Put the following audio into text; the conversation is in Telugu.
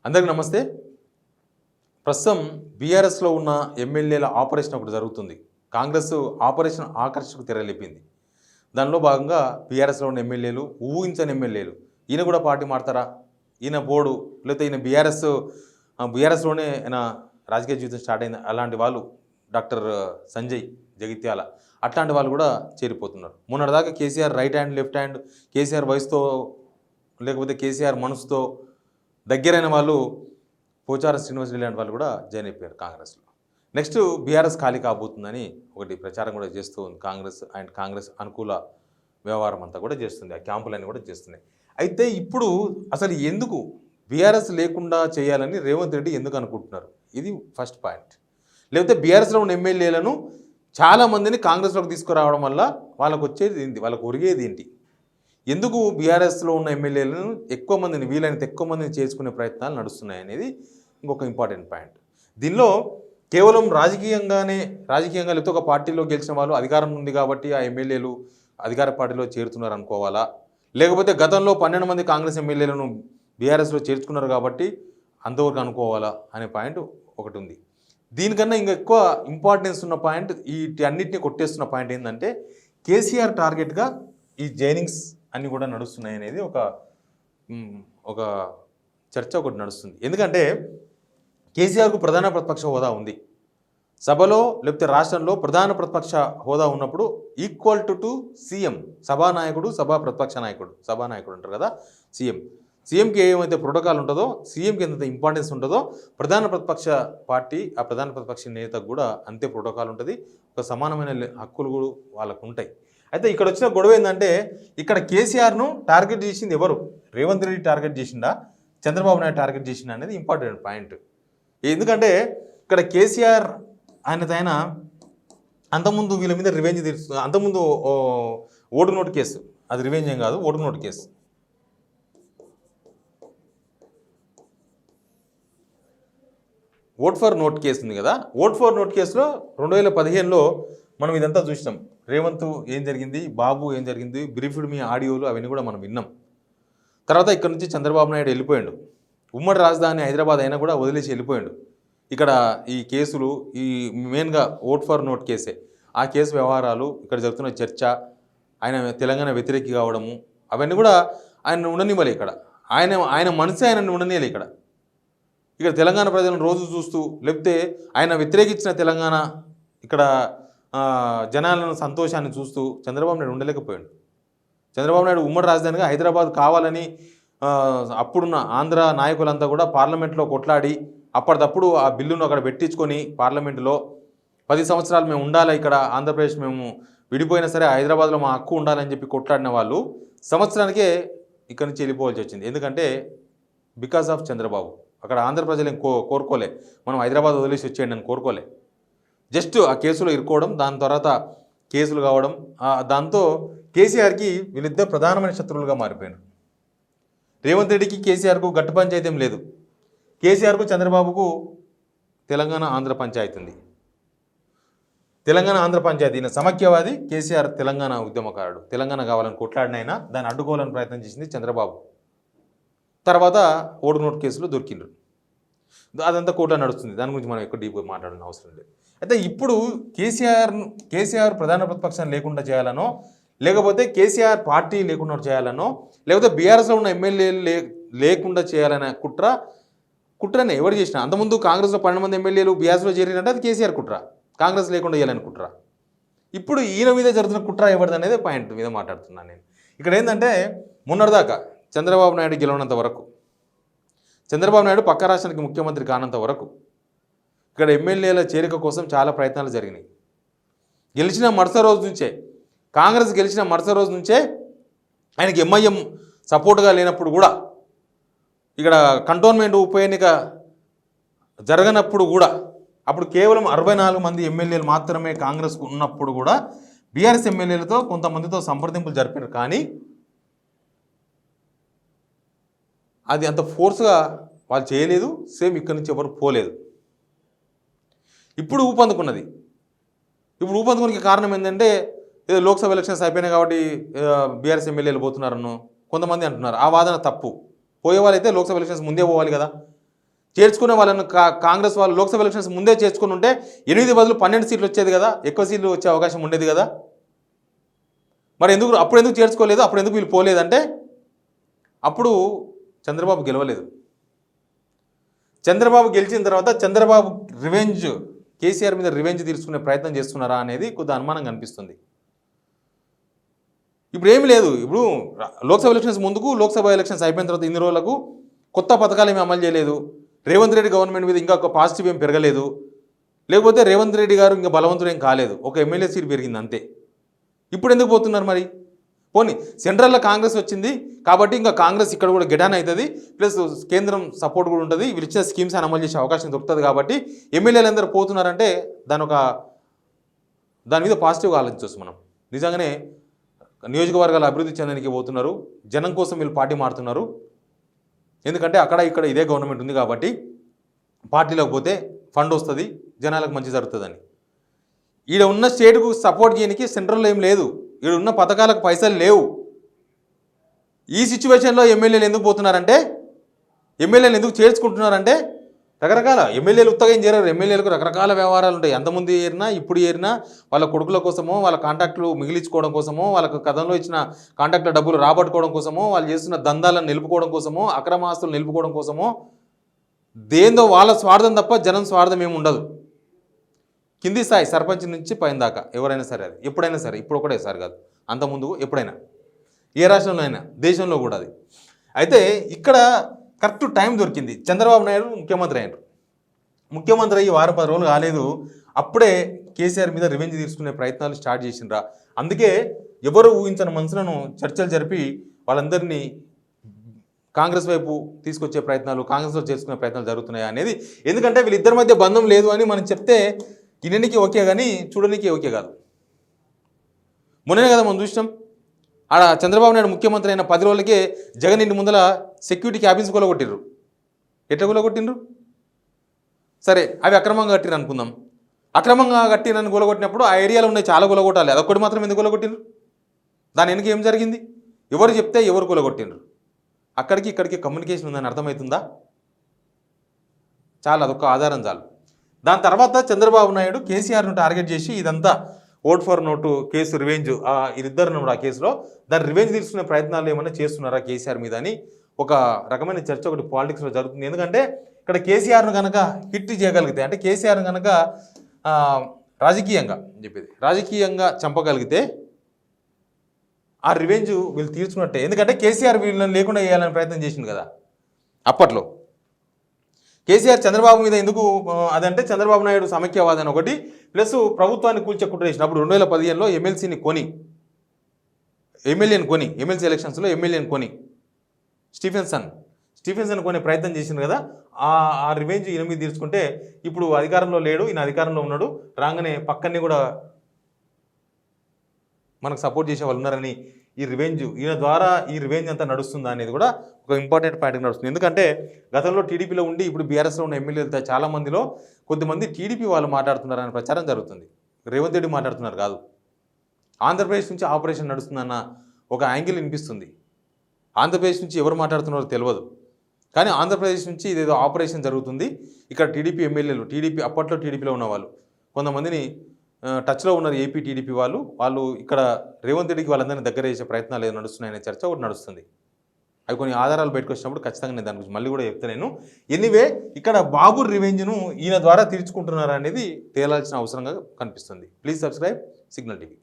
అందరికీ నమస్తే. ప్రస్తుతం బీఆర్ఎస్లో ఉన్న ఎమ్మెల్యేల ఆపరేషన్ ఒకటి జరుగుతుంది. కాంగ్రెస్ ఆపరేషన్ ఆకర్షకు తెరలేపింది. దానిలో భాగంగా బీఆర్ఎస్లో ఉన్న ఎమ్మెల్యేలు, ఊహించని ఎమ్మెల్యేలు, ఈయన కూడా పార్టీ మారుతారా, ఈయన బోర్డు లేకపోతే ఈయన బీఆర్ఎస్లోనే ఆయన రాజకీయ జీవితం స్టార్ట్ అయింది, అలాంటి వాళ్ళు డాక్టర్ సంజయ్ జగిత్యాల అట్లాంటి వాళ్ళు కూడా చేరిపోతున్నారు. మొన్నటిదాకా KCR right hand left hand, KCR వయసుతో లేకపోతే కేసీఆర్ మనసుతో దగ్గరైన వాళ్ళు పోచారం శ్రీనివాస్ రెడ్డి లాంటి వాళ్ళు కూడా జాయిన్ అయిపోయారు కాంగ్రెస్లో. నెక్స్ట్ బీఆర్ఎస్ ఖాళీ కాబోతుందని ఒకటి ప్రచారం కూడా చేస్తూ ఉంది కాంగ్రెస్. అండ్ కాంగ్రెస్ అనుకూల వ్యవహారం అంతా కూడా చేస్తుంది, ఆ క్యాంపులన్నీ కూడా చేస్తున్నాయి. అయితే ఇప్పుడు అసలు ఎందుకు బీఆర్ఎస్ లేకుండా చేయాలని రేవంత్ రెడ్డి ఎందుకు అనుకుంటున్నారు, ఇది ఫస్ట్ పాయింట్. లేకపోతే బీఆర్ఎస్లో ఉన్న ఎమ్మెల్యేలను చాలామందిని కాంగ్రెస్లోకి తీసుకురావడం వల్ల వాళ్ళకు వచ్చేది ఏంటి, వాళ్ళకు ఒరిగేది ఏంటి, ఎందుకు బీఆర్ఎస్లో ఉన్న ఎమ్మెల్యేలను ఎక్కువ మందిని వీలైనంత ఎక్కువ మందిని చేసుకునే ప్రయత్నాలు నడుస్తున్నాయి అనేది ఇంకొక ఇంపార్టెంట్ పాయింట్. దీనిలో కేవలం రాజకీయంగా లేకపోతే ఒక పార్టీలో గెలిచిన వాళ్ళు అధికారం ఉంది కాబట్టి ఆ ఎమ్మెల్యేలు అధికార పార్టీలో చేరుతున్నారు అనుకోవాలా, లేకపోతే గతంలో 12 మంది కాంగ్రెస్ ఎమ్మెల్యేలను బీఆర్ఎస్లో చేర్చుకున్నారు కాబట్టి అంతవరకు అనుకోవాలా అనే పాయింట్ ఒకటి ఉంది. దీనికన్నా ఇంకా ఎక్కువ ఇంపార్టెన్స్ ఉన్న పాయింట్, ఈ అన్నిటిని కొట్టేస్తున్న పాయింట్ ఏంటంటే కేసీఆర్ టార్గెట్గా ఈ జైనింగ్స్ అన్నీ కూడా నడుస్తున్నాయి అనేది ఒక చర్చ ఒకటి నడుస్తుంది. ఎందుకంటే కేసీఆర్కు ప్రధాన ప్రతిపక్ష హోదా ఉంది, సభలో లేకపోతే రాష్ట్రంలో ప్రధాన ప్రతిపక్ష హోదా ఉన్నప్పుడు ఈక్వల్ టు సీఎం, సభానాయకుడు సభానాయకుడు అంటారు కదా సీఎంకి ఏమైతే ప్రోటోకాల్ ఉంటుందో, సీఎంకి ఎంత ఇంపార్టెన్స్ ఉంటుందో ప్రధాన ప్రతిపక్ష పార్టీ ఆ ప్రధాన ప్రతిపక్ష నేతకు కూడా అంతే ప్రోటోకాల్ ఉంటుంది, ఒక సమానమైన హక్కులు కూడా వాళ్ళకు ఉంటాయి. అయితే ఇక్కడ వచ్చిన గొడవ ఏంటంటే ఇక్కడ కేసీఆర్ను టార్గెట్ చేసింది ఎవరు, రేవంత్ రెడ్డి టార్గెట్ చేసిందా, చంద్రబాబు నాయుడు టార్గెట్ చేసిందా అనేది ఇంపార్టెంట్ పాయింట్. ఎందుకంటే ఇక్కడ కేసీఆర్ ఆయన అంతకుముందు వీళ్ళ మీద రివెంజ్ తీరుస్తుంది. అంతకుముందు ఓటు నోటు కేసు, అది రివెంజ్ ఏం కాదు, vote note case. Vote for note case ఉంది కదా, ఓట్ ఫర్ నోట్ కేసులో 2015లో మనం ఇదంతా చూసినాం. రేవంత్ ఏం జరిగింది, బాబు ఏం జరిగింది, బ్రీఫ్డ్ మీ ఆడియోలు అవన్నీ కూడా మనం విన్నాం. తర్వాత ఇక్కడ నుంచి చంద్రబాబు నాయుడు వెళ్ళిపోయాడు, ఉమ్మడి రాజధాని హైదరాబాద్ అయినా కూడా వదిలేసి వెళ్ళిపోయాడు. ఇక్కడ ఈ కేసులు, ఈ మెయిన్గా ఓట్ ఫర్ నోట్ కేసే, ఆ కేసు వ్యవహారాలు, ఇక్కడ జరుగుతున్న చర్చ, ఆయన తెలంగాణ వ్యతిరేకి కావడము, అవన్నీ కూడా ఆయన ఉండనివ్వలే. ఇక్కడ ఆయన మనసే ఆయన ఉండనివ్వలే. ఇక్కడ తెలంగాణ ప్రజలను రోజు చూస్తూ, లేకపోతే ఆయన వ్యతిరేకించిన తెలంగాణ ఇక్కడ జనాలను సంతోషాన్ని చూస్తూ చంద్రబాబు నాయుడు ఉండలేకపోయాడు. చంద్రబాబు నాయుడు ఉమ్మడి రాజధానిగా హైదరాబాద్ కావాలని అప్పుడున్న ఆంధ్ర నాయకులంతా కూడా పార్లమెంట్లో కొట్లాడి అప్పటిదప్పుడు ఆ బిల్లును అక్కడ పెట్టించుకొని పార్లమెంటులో 10 సంవత్సరాలు మేము ఉండాలి, ఇక్కడ ఆంధ్రప్రదేశ్ మేము విడిపోయినా సరే హైదరాబాద్లో మా హక్కు ఉండాలని చెప్పి కొట్లాడిన వాళ్ళు సంవత్సరానికే ఇక్కడి నుంచి వెళ్ళిపోవాల్సి వచ్చింది. ఎందుకంటే బికాస్ ఆఫ్ చంద్రబాబు. అక్కడ ఆంధ్ర ప్రజలు కోరుకోలే, మనం హైదరాబాద్ వదిలేసి వచ్చేయండి అని కోరుకోలే. జస్ట్ ఆ కేసులో ఇరుకోవడం, దాని తర్వాత కేసులు కావడం, దాంతో కేసీఆర్కి వీళ్ళిద్దరు ప్రధానమైన శత్రువులుగా మారిపోయారు. రేవంత్ రెడ్డికి కేసీఆర్కు గట్టు పంచాయతీ ఏం లేదు, కేసీఆర్కు చంద్రబాబుకు తెలంగాణ ఆంధ్ర పంచాయతీ ఉంది. తెలంగాణ ఆంధ్ర పంచాయతీ సమైక్యవాది, కేసీఆర్ తెలంగాణ ఉద్యమకారుడు. తెలంగాణ కావాలని కొట్లాడినైనా దాన్ని అడ్డుకోవాలని ప్రయత్నం చేసింది చంద్రబాబు. తర్వాత ఓటు నోటు కేసులో దొరికిండ్రు, అదంతా కోర్టులో నడుస్తుంది, దాని గురించి మనం ఎక్కువ డీప్గా మాట్లాడిన అవసరం లేదు. అయితే ఇప్పుడు కేసీఆర్ ప్రధాన ప్రతిపక్షం లేకుండా చేయాలనో, లేకపోతే కేసీఆర్ పార్టీ లేకుండా చేయాలనో, లేకపోతే బీఆర్ఎస్లో ఉన్న ఎమ్మెల్యేలు లేకుండా చేయాలనే కుట్రనే ఎవరు చేసినా. అంతకుముందు కాంగ్రెస్లో 12 మంది ఎమ్మెల్యేలు బీఆర్ఎస్లో చేరినంటే అది కేసీఆర్ కుట్ర, కాంగ్రెస్ లేకుండా చేయాలని కుట్ర. ఇప్పుడు ఈయన మీద జరుగుతున్న కుట్ర ఎవరిది అనేది పాయింట్ మీద మాట్లాడుతున్నాను నేను. ఇక్కడ ఏంటంటే మొన్నటిదాకా చంద్రబాబు నాయుడు గెలవనంత వరకు, చంద్రబాబు నాయుడు పక్క రాష్ట్రానికి ముఖ్యమంత్రి కానంత వరకు ఇక్కడ ఎమ్మెల్యేల చేరిక కోసం చాలా ప్రయత్నాలు జరిగినాయి. గెలిచిన మరుస రోజు నుంచే, కాంగ్రెస్ గెలిచిన మరుస రోజు నుంచే ఆయనకి ఎంఐఎం సపోర్ట్గా లేనప్పుడు కూడా, ఇక్కడ కంటోన్మెంట్ ఉప ఎన్నిక జరగనప్పుడు కూడా, అప్పుడు కేవలం 64 మంది ఎమ్మెల్యేలు మాత్రమే కాంగ్రెస్కు ఉన్నప్పుడు కూడా బీఆర్ఎస్ ఎమ్మెల్యేలతో కొంతమందితో సంప్రదింపులు జరిపారు. కానీ అది అంత ఫోర్స్గా వాళ్ళు చేయలేదు, సేమ్ ఇక్కడి నుంచి ఎవరు పోలేదు. ఇప్పుడు ఊపందుకున్నది. ఇప్పుడు ఊపందుకునే కారణం ఏంటంటే ఏదో లోక్సభ ఎలక్షన్స్ అయిపోయినాయి కాబట్టి బీఆర్ఎస్ ఎమ్మెల్యేలు పోతున్నారను కొంతమంది అంటున్నారు. ఆ వాదన తప్పు. పోయే వాళ్ళైతే లోక్సభ ఎలక్షన్స్ ముందే పోవాలి కదా. చేర్చుకునే వాళ్ళను కాంగ్రెస్ వాళ్ళు లోక్సభ ఎలక్షన్స్ ముందే చేర్చుకుని ఉంటే 8 బదులు 12 సీట్లు వచ్చేది కదా, ఎక్కువ సీట్లు వచ్చే అవకాశం ఉండేది కదా. మరి అప్పుడు ఎందుకు చేర్చుకోలేదు, అప్పుడు ఎందుకు వీళ్ళు పోలేదంటే అప్పుడు చంద్రబాబు గెలవలేదు. చంద్రబాబు గెలిచిన తర్వాత చంద్రబాబు రివెంజ్, కేసీఆర్ మీద రివెంజ్ తీర్చుకునే ప్రయత్నం చేస్తున్నారా అనేది కొద్దిగా అనుమానంగా అనిపిస్తుంది. ఇప్పుడు ఏమి లేదు, ఇప్పుడు లోక్సభ ఎలక్షన్స్ ముందుకు, లోక్సభ ఎలక్షన్స్ అయిపోయిన తర్వాత ఇన్ని రోజులకు కొత్త పథకాలు ఏమి అమలు చేయలేదు. రేవంత్ రెడ్డి గవర్నమెంట్ మీద ఇంకా ఒక పాజిటివ్ ఏం పెరగలేదు. లేకపోతే రేవంత్ రెడ్డి గారు ఇంకా బలవంతుడు ఏం కాలేదు, ఒక ఎమ్మెల్యే సీట్ పెరిగింది అంతే. ఇప్పుడు ఎందుకు పోతున్నారు మరి? పోనీ సెంట్రల్లో కాంగ్రెస్ వచ్చింది కాబట్టి ఇంకా కాంగ్రెస్ ఇక్కడ కూడా గెటాన్ అవుతుంది, ప్లస్ కేంద్రం సపోర్ట్ కూడా ఉంటుంది, వీళ్ళు ఇచ్చిన స్కీమ్స్ అని అమలు చేసే అవకాశం దొరుకుతుంది కాబట్టి ఎమ్మెల్యేలు అందరూ పోతున్నారంటే దాని మీద పాజిటివ్గా ఆలోచించవచ్చు మనం. నిజంగానే నియోజకవర్గాల అభివృద్ధి చెందడానికి పోతున్నారు, జనం కోసం వీళ్ళు పార్టీ మారుతున్నారు. ఎందుకంటే అక్కడ ఇక్కడ ఇదే గవర్నమెంట్ ఉంది కాబట్టి పార్టీలోకి పోతే ఫండ్ వస్తుంది, జనాలకు మంచి జరుగుతుందని. ఈడ ఉన్న స్టేట్కు సపోర్ట్ చేయడానికి సెంట్రల్లో ఏం లేదు, ఈడ ఉన్న పథకాలకు పైసలు లేవు. ఈ సిచ్యువేషన్లో ఎమ్మెల్యేలు ఎందుకు పోతున్నారంటే, ఎమ్మెల్యేలు ఎందుకు చేర్చుకుంటున్నారంటే రకరకాల ఎమ్మెల్యేలు ఉత్తగా ఏం చేరారు, ఎమ్మెల్యేలకు రకరకాల వ్యవహారాలు ఉంటాయి. అంతకుముందు ఏరినా ఇప్పుడు ఏరినా వాళ్ళ కొడుకుల కోసమో, వాళ్ళ కాంట్రాక్టులు మిగిలించుకోవడం కోసమో, వాళ్ళకు కథంలో ఇచ్చిన కాంట్రాక్టుల డబ్బులు రాబట్టుకోవడం కోసమో, వాళ్ళు చేస్తున్న దందాలను నిలుపుకోవడం కోసమో, అక్రమ ఆస్తులు నిలుపుకోవడం కోసమో, దేందో వాళ్ళ స్వార్థం తప్ప జనం స్వార్థం ఏమి ఉండదు. కింది స్థాయి సర్పంచ్ నుంచి పైన దాకా ఎవరైనా సరే, అది ఎప్పుడైనా సరే, ఇప్పుడు ఒకటే సార్ కాదు, అంతకుముందు ఎప్పుడైనా ఏ రాష్ట్రంలో అయినా, దేశంలో కూడా అది. అయితే ఇక్కడ కరెక్ట్ టైం దొరికింది. చంద్రబాబు నాయుడు ముఖ్యమంత్రి అయ్యారు. ముఖ్యమంత్రి అయ్యి 10 రోజులు కాలేదు, అప్పుడే కేసీఆర్ మీద రివెంజ్ తీసుకునే ప్రయత్నాలు స్టార్ట్ చేసిండ్రా. అందుకే ఎవరు ఊహించని మనుషులను చర్చలు జరిపి వాళ్ళందరినీ కాంగ్రెస్ వైపు తీసుకొచ్చే ప్రయత్నాలు, కాంగ్రెస్లో చేసుకునే ప్రయత్నాలు జరుగుతున్నాయి అనేది. ఎందుకంటే వీళ్ళిద్దరి మధ్య బంధం లేదు అని మనం చెప్తే వినడానికి ఓకే కానీ చూడడానికి ఓకే కాదు. మొన్ననే కదా మనం చూసినాం, ఆడ చంద్రబాబు నాయుడు ముఖ్యమంత్రి అయిన 10 రోజులకే జగన్ ఇంటి ముందల సెక్యూరిటీ క్యాబిన్స్ కూలగొట్టిర్రు. ఎట్లా కూలగొట్టిండ్రు? సరే అవి అక్రమంగా కట్టిరు అనుకుందాం. అక్రమంగా కట్టిరని కూలగొట్టినప్పుడు ఆ ఏరియాలో ఉన్నాయి చాలా కూలగొట్టాలి, అదొక్కటి మాత్రం ఎందుకు కూలగొట్టిండ్రు? దాని వెనుక ఏం జరిగింది? ఎవరు చెప్తే ఎవరు కూలగొట్టిండ్రు? అక్కడికి ఇక్కడికి కమ్యూనికేషన్ ఉందని అర్థమవుతుందా? చాలా, అదొక ఆధారం చాలు. దాని తర్వాత చంద్రబాబు నాయుడు కేసీఆర్ను టార్గెట్ చేసి ఇదంతా vote for note case revenge, ఇద్దరు ఆ కేసులో దాని రివెంజ్ తీసుకునే ప్రయత్నాలు ఏమైనా చేస్తున్నారా కేసీఆర్ మీద అని ఒక రకమైన చర్చ ఒకటి పాలిటిక్స్లో జరుగుతుంది. ఎందుకంటే ఇక్కడ కేసీఆర్ను కనుక హిట్ చేయగలిగితే, అంటే కేసీఆర్ను కనుక రాజకీయంగా చంపగలిగితే ఆ రివెంజ్ వీళ్ళు తీర్చుకున్నట్టే. ఎందుకంటే కేసీఆర్ వీళ్ళని లేకుండా చేయాలని ప్రయత్నం చేసింది కదా అప్పట్లో. కేసీఆర్ చంద్రబాబు మీద ఎందుకు అదంటే చంద్రబాబు నాయుడు సమైక్యవాదని ఒకటి, ప్లస్ ప్రభుత్వాన్ని కూల్చే కుట్ర చేసినప్పుడు 2015లో ఎమ్మెల్సీని కొని, ఎమ్మెల్సీ ఎలక్షన్స్లో ఎమ్మెల్యేని కొని స్టీఫెన్సన్ కొనే ప్రయత్నం చేసింది కదా. ఆ రివెంజ్ ఈయన మీద తీర్చుకుంటే ఇప్పుడు అధికారంలో లేడు, ఈయన అధికారంలో ఉన్నాడు, రాగానే పక్కనే కూడా మనకు సపోర్ట్ చేసే వాళ్ళు ఉన్నారని ఈయన ద్వారా ఈ రివెంజ్ అంతా నడుస్తుందా అనేది కూడా ఒక ఇంపార్టెంట్ పాయింట్గా నడుస్తుంది. ఎందుకంటే గతంలో టీడీపీలో ఉండి ఇప్పుడు బీఆర్ఎస్లో ఉన్న ఎమ్మెల్యేలతో చాలామందిలో కొద్దిమంది టీడీపీ వాళ్ళు మాట్లాడుతున్నారనే ప్రచారం జరుగుతుంది. రేవంత్ రెడ్డి మాట్లాడుతున్నారు కాదు, ఆంధ్రప్రదేశ్ నుంచి ఆపరేషన్ నడుస్తుందన్న ఒక యాంగిల్ వినిపిస్తుంది. ఆంధ్రప్రదేశ్ నుంచి ఎవరు మాట్లాడుతున్నారో తెలియదు, కానీ ఆంధ్రప్రదేశ్ నుంచి ఇదేదో ఆపరేషన్ జరుగుతుంది. ఇక్కడ టీడీపీ ఎమ్మెల్యేలు, అప్పట్లో టీడీపీలో ఉన్న వాళ్ళు కొంతమందిని టచ్లో ఉన్నారు, ఏపీ టీడీపీ వాళ్ళు ఇక్కడ రేవంత్ రెడ్డికి వాళ్ళందరినీ దగ్గర చేసే ప్రయత్నాలు ఏదో నడుస్తున్నాయనే చర్చ ఒకటి నడుస్తుంది. అవి కొన్ని ఆధారాలు బయటకు వచ్చినప్పుడు ఖచ్చితంగా నేను దాని గురించి మళ్ళీ కూడా చెప్తాను. ఎనీవే ఇక్కడ బాబు రివెంజ్ను ఈయన ద్వారా తీర్చుకుంటున్నారా అనేది తేలాల్సిన అవసరంగా కనిపిస్తుంది. Please subscribe signal TV.